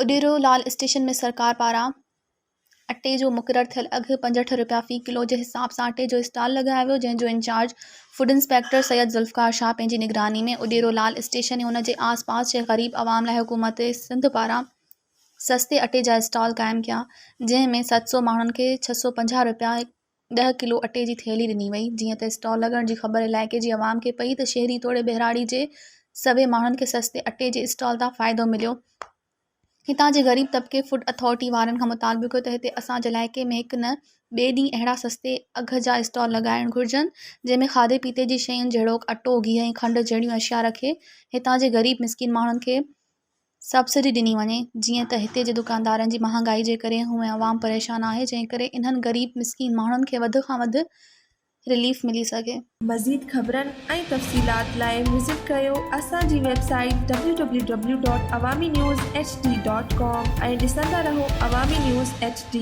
उडेरो लाल station में सरकार पारां अटे जो मुक़ररु थियल अघु 65 रुपया फ़ी किलो जे हिसाब सां अटे जो स्टॉल लॻायो वियो, जंहिं जो in charge food inspector Syed Zulfiqar Shah पंहिंजी निगरानी में उडेरो लाल स्टेशन ऐं उन जे आस-पास जे ग़रीब अवाम लाइ हुकूमत सिंध पारां सस्ते अटे जा स्टॉल क़ाइमु कया, जंहिं में 700 माण्हुनि खे 650 रुपया 10 किलो अटे जी थैली ॾिनी वई। जीअं त स्टॉल लॻण जी ख़बर इलाइक़े जी अवाम खे पई त शहरी तोड़े बहिराड़ी जे सभे माण्हुनि खे सस्ते अटे जे स्टॉल तां फ़ाइदो मिलियो। हितां जे ग़रीब तबिके फूड अथॉरिटी वारनि खां मुतालबो कयो त हिते असांजे इलाइक़े में हिकु न ॿिए ॾींहुं अहिड़ा सस्ते अघ जा स्टॉल लॻाइणु घुरिजनि, जंहिंमें खाधे पीते जी शयुनि जहिड़ोकि अटो, गिह ऐं खंडु जहिड़ियूं अशिया रखे हितां जे ग़रीब मिसकिन माण्हुनि खे सब्सिडी ॾिनी वञे। जीअं त हिते जे दुकानदारनि जी महांगाई जे करे हूअं अवाम परेशान आहे, जंहिं करे इन्हनि ग़रीब मिसकिन माण्हुनि खे वधि खां वधि रिलीफ मिली सघे। मज़ीद ख़बरनि ऐं तफ़सीलात लाइ विज़िट कयो असांजी वेबसाइट www.awamiNewsHD.com ऐं ॾिसंदा रहो अवामी न्यूज़ HD।